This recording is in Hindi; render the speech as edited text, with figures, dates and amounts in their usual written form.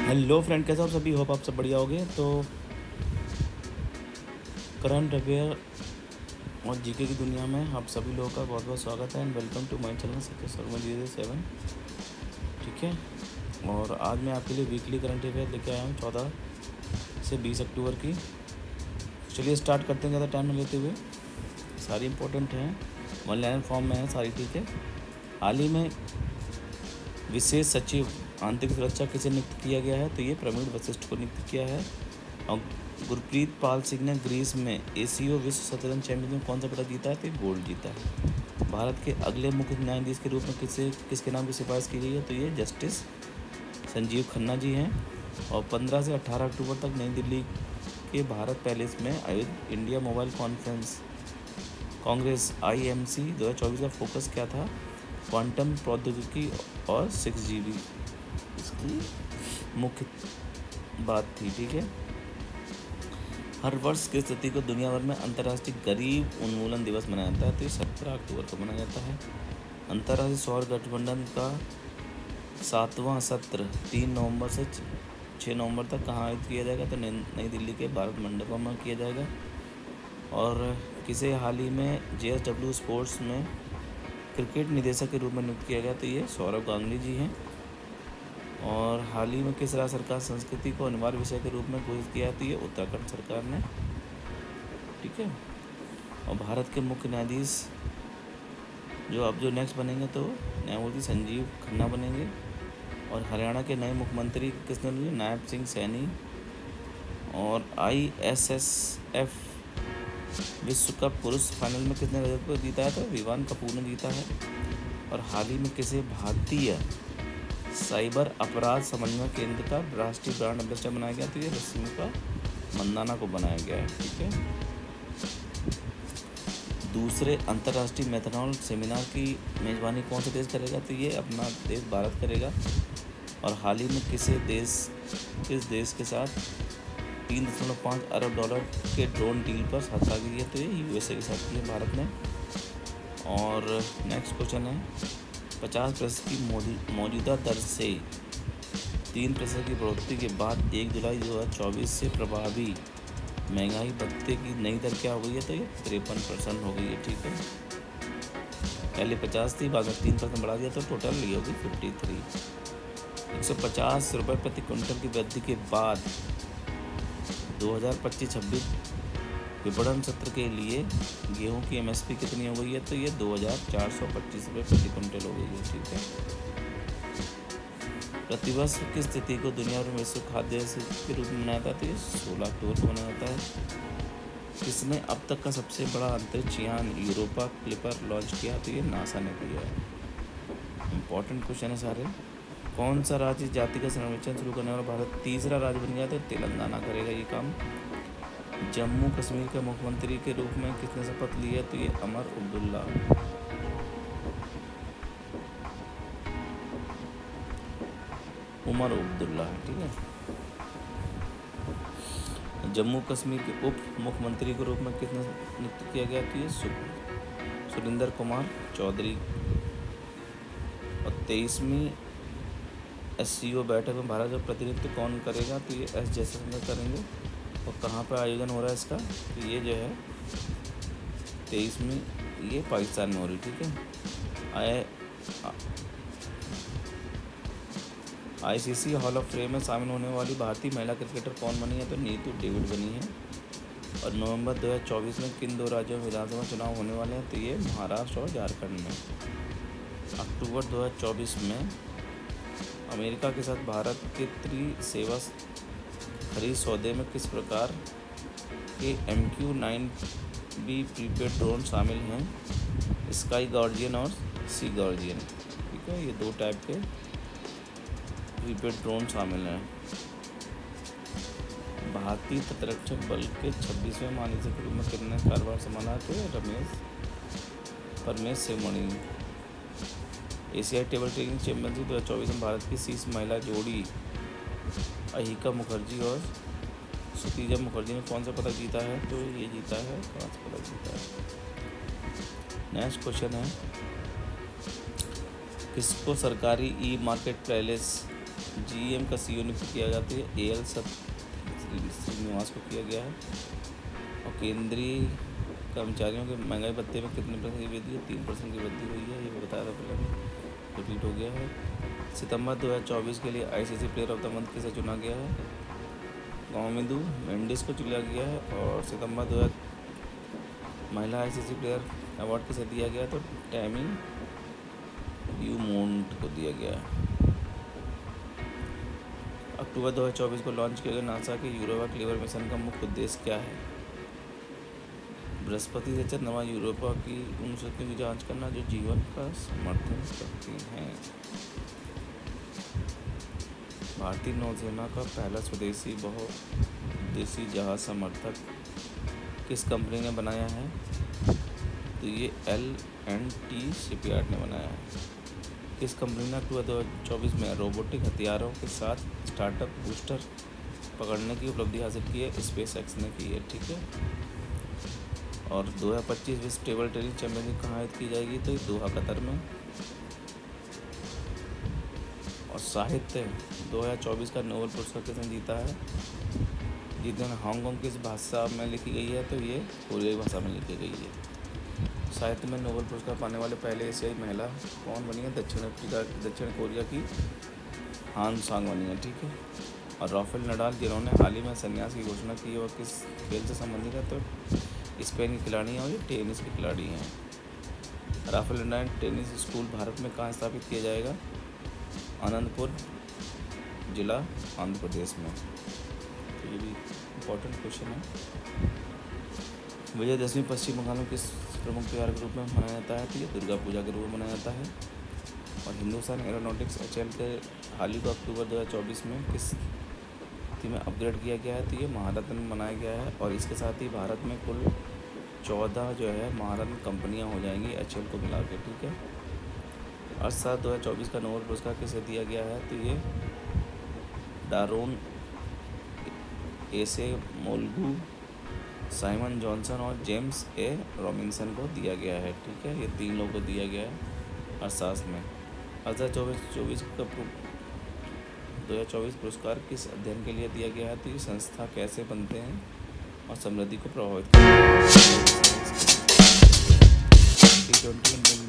हेलो फ्रेंड, कैसे हो आप सभी। होप आप सब बढ़िया होगे। तो करंट अफेयर और जीके की दुनिया में आप सभी लोगों का बहुत बहुत स्वागत है and welcome to my channel Satya Sharma 07। ठीक है। और आज मैं आपके लिए वीकली करंट अफेयर लेके आया हूँ 14 से 20 अक्टूबर की। चलिए स्टार्ट करते हैं ज़्यादा टाइम न लेते हुए। सारी इंपॉर्टेंट हैं, वन लाइन फॉर्म में है सारी। ठीक है। हाल ही में विशेष सचिव आंतरिक सुरक्षा किसे नियुक्त किया गया है? तो ये प्रवीण वशिष्ठ को नियुक्त किया है। और गुरप्रीत पाल सिंह ने ग्रीस में एशियो विश्व शतरंज चैंपियनशिप में कौन सा पदक जीता है? तो गोल्ड जीता है। भारत के अगले मुख्य न्यायाधीश के रूप में किसके नाम की सिफारिश की गई है? तो ये जस्टिस संजीव खन्ना जी हैं। और 15 से 18 अक्टूबर तक नई दिल्ली के भारत पैलेस में आयोजित India mobile conference Congress IMC 2024 का फोकस क्या था? क्वांटम प्रौद्योगिकी और 6GB इसकी मुख्य बात थी। ठीक है। हर वर्ष किस तिथि को दुनिया भर में अंतर्राष्ट्रीय गरीब उन्मूलन दिवस मनाया जाता है? तो ये 17 अक्टूबर को मनाया जाता है। अंतर्राष्ट्रीय सौर गठबंधन का 7वां सत्र 3 नवंबर से 6 नवंबर तक कहाँ आयोजित किया जाएगा? तो नई दिल्ली के भारत मंडपम में किया जाएगा। और किसे हाल ही में JSW स्पोर्ट्स में क्रिकेट निदेशक के रूप में नियुक्त किया गया? तो ये सौरव गांगुली जी हैं। और हाल ही में किस राज्य सरकार संस्कृति को अनिवार्य विषय के रूप में घोषित किया है? तो ये उत्तराखंड सरकार ने। ठीक है। और भारत के मुख्य न्यायाधीश जो नेक्स्ट बनेंगे तो न्यायमूर्ति संजीव खन्ना बनेंगे। और हरियाणा के नए मुख्यमंत्री किसने लिए? नायब सिंह सैनी। और ISSF विश्व कप पुरुष फाइनल में किसने रजत पदक जीता है? तो विवान कपूर ने जीता है। और हाल ही में किसे भारतीय साइबर अपराध समन्वय केंद्र का राष्ट्रीय ब्रांड एम्बेसडर बनाया गया? तो ये रश्मिका मंदाना को बनाया गया है। ठीक है। दूसरे अंतर्राष्ट्रीय मेथनॉल सेमिनार की मेज़बानी कौन सा देश करेगा? तो ये अपना देश भारत करेगा। और हाल ही में किस देश के साथ 3.5 अरब डॉलर के ड्रोन डील पर हस्ताक्षर की है? तो ये USA के साथ की है भारत ने। और नेक्स्ट क्वेश्चन है, 50% की मौजूदा दर से 3% की बढ़ोतरी के बाद 1 जुलाई 2024 से प्रभावी महंगाई भत्ते की नई दर क्या हो गई है? तो ये 53% हो गई है। ठीक है। पहले 50 थी, बाद में 3% बढ़ा दिया तो टोटल ये होगी 53। 150 रुपये प्रति क्विंटल की वृद्धि के बाद 2025-26 विपणन सत्र के लिए गेहूं की MSP कितनी हो गई है? तो ये 2425 रुपये प्रति क्विंटल हो गई है। ठीक है। प्रतिवर्ष किस तिथि को दुनिया भर में विश्व खाद्य के रूप में मनाया जाता है? तो ये 16 अक्टूबर को मनाया जाता है। किसने अब तक का सबसे बड़ा अंतरिक्ष यान यूरोपा क्लिपर लॉन्च किया? तो ये NASA ने किया है। इम्पॉर्टेंट क्वेश्चन है सारे। कौन सा राज्य जाति का सर्वेक्षण शुरू करने वाला भारत तीसरा राज्य बन गया? तो तेलंगाना करेगा ये काम। जम्मू कश्मीर के मुख्यमंत्री के रूप में किसने शपथ ली है? तो ये उमर अब्दुल्ला है। ठीक है। जम्मू कश्मीर के उप मुख्यमंत्री के रूप में किसने नियुक्त किया गया? तो ये सुरेंद्र कुमार चौधरी। और 23वीं SCO बैठक में भारत का प्रतिनिधित्व कौन करेगा? तो ये S जयशंकर करेंगे। और कहाँ पर आयोजन हो रहा है इसका? तो ये जो है 23वीं ये पाकिस्तान में हो रही। ठीक है। ICC हॉल ऑफ फेम में शामिल होने वाली भारतीय महिला क्रिकेटर कौन बनी है? तो नीतू डेविड बनी है। और नवंबर 2024 में किन 2 राज्यों में विधानसभा चुनाव होने वाले हैं? तो ये महाराष्ट्र और झारखंड में। अक्टूबर 2024 में अमेरिका के साथ भारत के त्रिसेवा खरीद सौदे में किस प्रकार के MQ-9B प्रीपेड ड्रोन शामिल हैं? स्काई गार्जियन और सी गार्जियन। ठीक है। ये 2 टाइप के प्रीपेड ड्रोन शामिल हैं। भारतीय तटरक्षक बल के 26वें महानिदेशक के रूप में कितने कार्यभार संभाला? तो परमेश शिवमणि। एशियाई टेबल टेनिस चैंपियनशिप 2024 में भारत की शीर्ष महिला जोड़ी अहिका मुखर्जी और सुतीजा मुखर्जी ने कौन सा पदक जीता है? तो ये जीता है, कांस्य पदक जीता है। नेक्स्ट क्वेश्चन है, किसको सरकारी ई मार्केट प्लेस GM का CEO नियुक्त किया जाता है AL श्रीनिवास को किया गया है। और केंद्रीय कर्मचारियों के महंगाई भत्ते में कितने % की वृद्धि है? 3% की वृद्धि हुई है, ये बताया था पहले में, रिपीट हो गया है। सितंबर 2024 के लिए ICC player of the month किसे चुना गया है? कॉमिंदू मेंडिस को चुना गया है। और सितंबर 2000 महिला ICC प्लेयर अवार्ड किसे दिया गया? तो टैमी ड्यूमोंट को दिया गया है। अक्टूबर 2024 को लॉन्च किए गए नासा के यूरोपा क्लीवर मिशन का मुख्य उद्देश्य क्या है? बृहस्पति से चंद्रमा यूरोपा की उन शक्तियों की जांच करना जो जीवन का समर्थन करती हैं। भारतीय नौसेना का पहला स्वदेशी बहुउद्देशीय जहाज समर्थक किस कंपनी ने बनाया है? तो ये L&T शिपयार्ड ने बनाया है। किस कंपनी ने अक्टूबर 2024 में रोबोटिक हथियारों के साथ स्टार्टअप बूस्टर पकड़ने की उपलब्धि हासिल की है? SpaceX ने की है। ठीक है। और 2025 विश्व टेबल टेनिस चैंपियनशिप कहाँ आयोजित की जाएगी? तो दोहा कतर में। और साहित्य 2024 का नोबेल पुरस्कार किसने जीता है? जितने हांगकांग किस भाषा में लिखी गई है? तो ये कोरियाई भाषा में लिखी गई है। साहित्य में नोबेल पुरस्कार पाने वाले पहले एशियाई महिला कौन बनी है? दक्षिण कोरिया की हान सांग बनी है। ठीक है। और राफेल नडाल जिन्होंने हाल ही में संन्यास की घोषणा की है, वह किस खेल से संबंधित है? तो स्पेन की खिलाड़ी हैं और ये टेनिस की खिलाड़ी हैं। Rafael Nadal tennis school Bharat में कहाँ स्थापित किया जाएगा? अनंतपुर जिला आंध्र प्रदेश में। तो ये भी इम्पोर्टेंट क्वेश्चन है। विजयदशमी पश्चिम बंगाल में किस प्रमुख त्यौहार के रूप में मनाया जाता है? तो ये दुर्गा पूजा के रूप में मनाया जाता है। और हिंदुस्तान एरोनॉटिक्स HAL के हाल ही को अक्टूबर 2024 में किस तिथि में अपग्रेड किया गया है? तो ये महारत्न में मनाया गया है। और इसके साथ ही भारत में कुल 14 जो है महारत्न कंपनियां हो जाएंगी HAL को मिला के। ठीक है। अर्थशास्त्र 2024 का नोबेल पुरस्कार किसे दिया गया है? तो ये डारोन एसेमोग्लू, साइमन जॉनसन और जेम्स A रॉबिन्सन को दिया गया है। ठीक है। ये 3 लोगों को दिया गया है अर्थशास्त्र में। 2024 पुरस्कार किस अध्ययन के लिए दिया गया है? तो ये संस्था कैसे बनते हैं और समृद्धि को प्रभावित करते हैं। T20